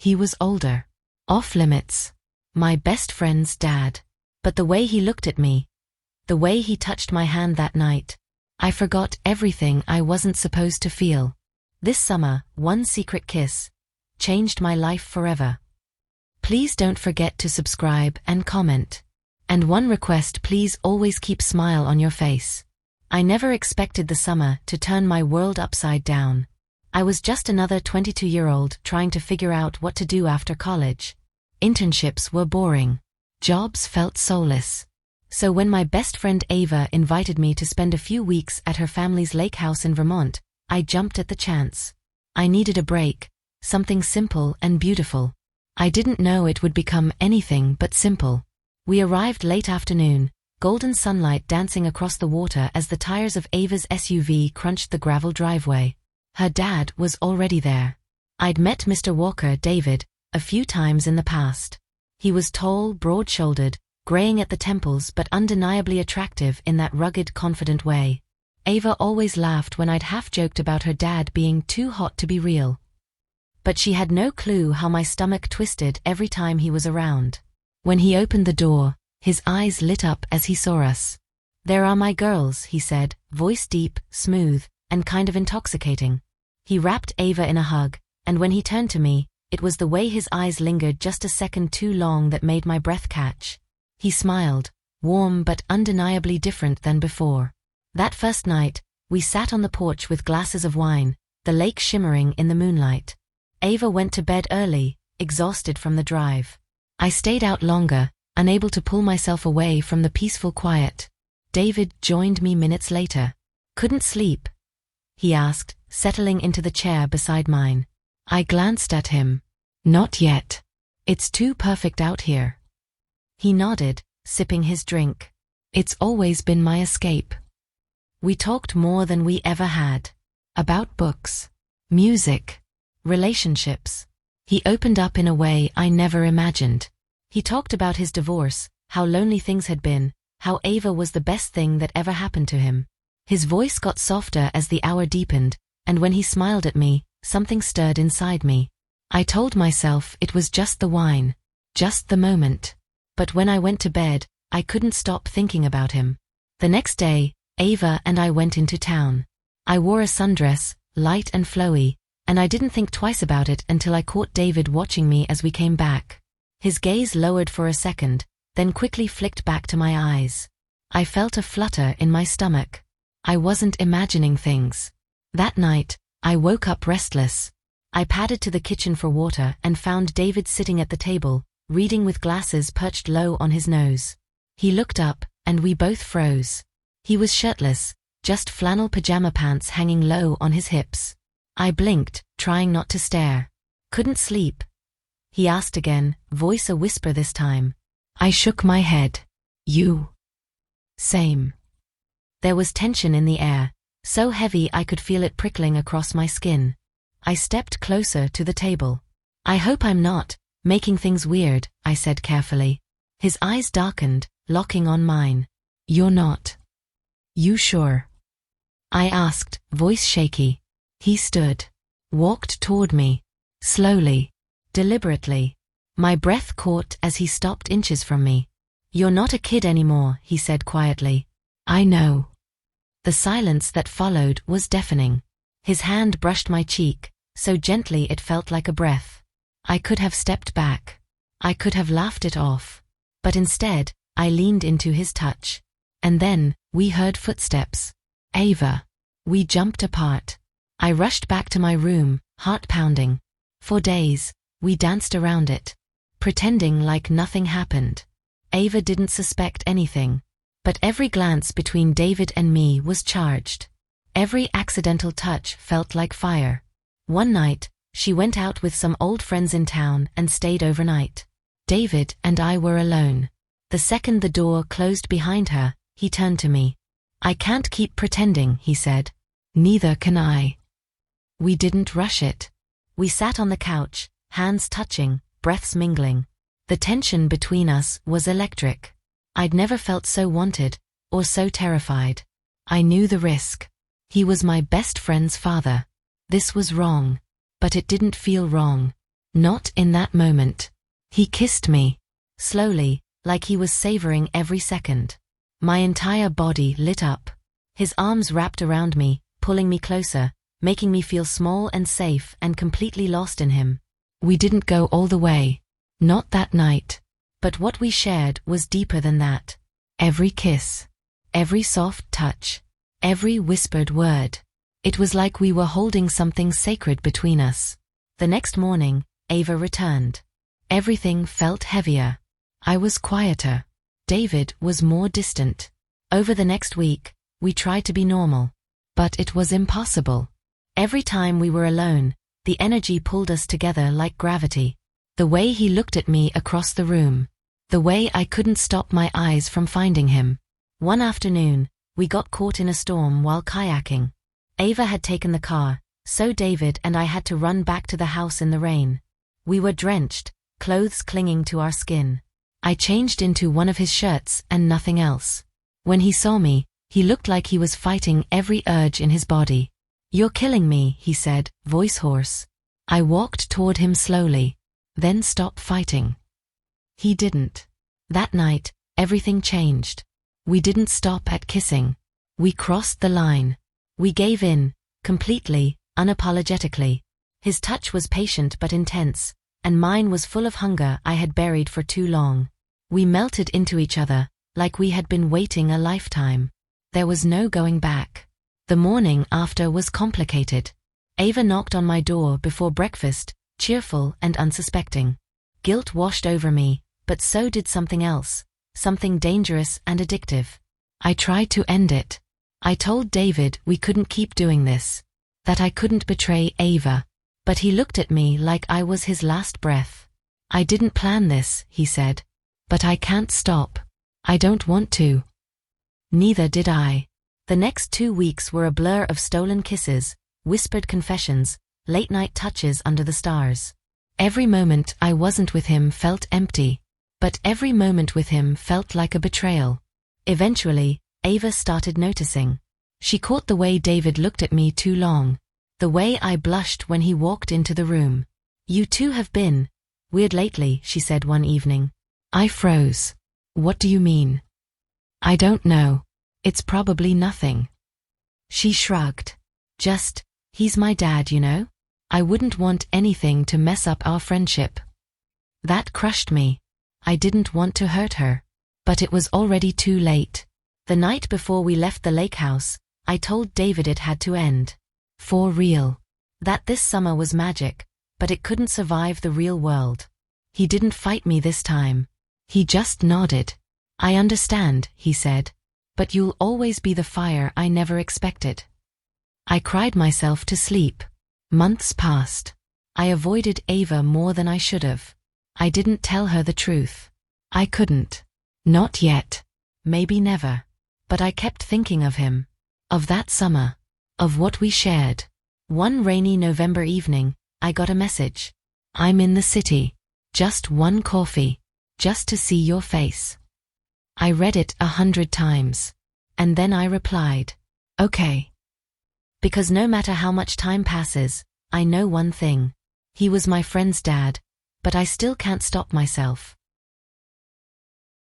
He was older. Off limits. My best friend's dad. But the way he looked at me, the way he touched my hand that night, I forgot everything I wasn't supposed to feel. This summer, one secret kiss changed my life forever. Please don't forget to subscribe and comment. And one request, please always keep smile on your face. I never expected the summer to turn my world upside down. I was just another 22-year-old trying to figure out what to do after college. Internships were boring. Jobs felt soulless. So when my best friend Ava invited me to spend a few weeks at her family's lake house in Vermont, I jumped at the chance. I needed a break, something simple and beautiful. I didn't know it would become anything but simple. We arrived late afternoon, golden sunlight dancing across the water as the tires of Ava's SUV crunched the gravel driveway. Her dad was already there. I'd met Mr. Walker, David, a few times in the past. He was tall, broad-shouldered, graying at the temples but undeniably attractive in that rugged, confident way. Ava always laughed when I'd half-joked about her dad being too hot to be real. But she had no clue how my stomach twisted every time he was around. When he opened the door, his eyes lit up as he saw us. "There are my girls," he said, voice deep, smooth, and kind of intoxicating. He wrapped Ava in a hug, and when he turned to me, it was the way his eyes lingered just a second too long that made my breath catch. He smiled, warm but undeniably different than before. That first night, we sat on the porch with glasses of wine, the lake shimmering in the moonlight. Ava went to bed early, exhausted from the drive. I stayed out longer, unable to pull myself away from the peaceful quiet. David joined me minutes later. "Couldn't sleep?" he asked, settling into the chair beside mine. I glanced at him. "Not yet. It's too perfect out here." He nodded, sipping his drink. "It's always been my escape." We talked more than we ever had. About books, music, relationships. He opened up in a way I never imagined. He talked about his divorce, how lonely things had been, how Ava was the best thing that ever happened to him. His voice got softer as the hour deepened, and when he smiled at me, something stirred inside me. I told myself it was just the wine, just the moment. But when I went to bed, I couldn't stop thinking about him. The next day, Ava and I went into town. I wore a sundress, light and flowy, and I didn't think twice about it until I caught David watching me as we came back. His gaze lowered for a second, then quickly flicked back to my eyes. I felt a flutter in my stomach. I wasn't imagining things. That night, I woke up restless. I padded to the kitchen for water and found David sitting at the table, reading with glasses perched low on his nose. He looked up, and we both froze. He was shirtless, just flannel pajama pants hanging low on his hips. I blinked, trying not to stare. "Couldn't sleep?" he asked again, voice a whisper this time. I shook my head. "You?" "Same." There was tension in the air, so heavy I could feel it prickling across my skin. I stepped closer to the table. "I hope I'm not making things weird," I said carefully. His eyes darkened, locking on mine. "You're not. You sure?" I asked, voice shaky. He stood, walked toward me, slowly, deliberately. My breath caught as he stopped inches from me. "You're not a kid anymore," he said quietly. "I know." The silence that followed was deafening. His hand brushed my cheek, so gently it felt like a breath. I could have stepped back. I could have laughed it off. But instead, I leaned into his touch. And then, we heard footsteps. "Ava." We jumped apart. I rushed back to my room, heart pounding. For days, we danced around it, pretending like nothing happened. Ava didn't suspect anything. But every glance between David and me was charged. Every accidental touch felt like fire. One night, she went out with some old friends in town and stayed overnight. David and I were alone. The second the door closed behind her, he turned to me. "I can't keep pretending," he said. "Neither can I." We didn't rush it. We sat on the couch, hands touching, breaths mingling. The tension between us was electric. I'd never felt so wanted, or so terrified. I knew the risk. He was my best friend's father. This was wrong. But it didn't feel wrong. Not in that moment. He kissed me. Slowly, like he was savoring every second. My entire body lit up. His arms wrapped around me, pulling me closer, making me feel small and safe and completely lost in him. We didn't go all the way. Not that night. But what we shared was deeper than that. Every kiss. Every soft touch. Every whispered word. It was like we were holding something sacred between us. The next morning, Ava returned. Everything felt heavier. I was quieter. David was more distant. Over the next week, we tried to be normal. But it was impossible. Every time we were alone, the energy pulled us together like gravity. The way he looked at me across the room. The way I couldn't stop my eyes from finding him. One afternoon, we got caught in a storm while kayaking. Ava had taken the car, so David and I had to run back to the house in the rain. We were drenched, clothes clinging to our skin. I changed into one of his shirts and nothing else. When he saw me, he looked like he was fighting every urge in his body. "You're killing me," he said, voice hoarse. I walked toward him slowly. "Then stop fighting." He didn't. That night, everything changed. We didn't stop at kissing. We crossed the line. We gave in, completely, unapologetically. His touch was patient but intense, and mine was full of hunger I had buried for too long. We melted into each other, like we had been waiting a lifetime. There was no going back. The morning after was complicated. Ava knocked on my door before breakfast, cheerful and unsuspecting. Guilt washed over me, but so did something else, something dangerous and addictive. I tried to end it. I told David we couldn't keep doing this, that I couldn't betray Ava, but he looked at me like I was his last breath. "I didn't plan this," he said, "but I can't stop. I don't want to." Neither did I. The next 2 weeks were a blur of stolen kisses, whispered confessions, late-night touches under the stars. Every moment I wasn't with him felt empty, but every moment with him felt like a betrayal. Eventually, Ava started noticing. She caught the way David looked at me too long, the way I blushed when he walked into the room. "You two have been weird lately," she said one evening. I froze. "What do you mean?" "I don't know. It's probably nothing." She shrugged. "Just, he's my dad, you know? I wouldn't want anything to mess up our friendship." That crushed me. I didn't want to hurt her. But it was already too late. The night before we left the lake house, I told David it had to end. For real. That this summer was magic, but it couldn't survive the real world. He didn't fight me this time. He just nodded. "I understand," he said. "But you'll always be the fire I never expected." I cried myself to sleep. Months passed. I avoided Ava more than I should have. I didn't tell her the truth. I couldn't. Not yet. Maybe never. But I kept thinking of him. Of that summer. Of what we shared. One rainy November evening, I got a message. "I'm in the city. Just one coffee. Just to see your face." I read it 100 times. And then I replied, "Okay." Because no matter how much time passes, I know one thing. He was my friend's dad, but I still can't stop myself.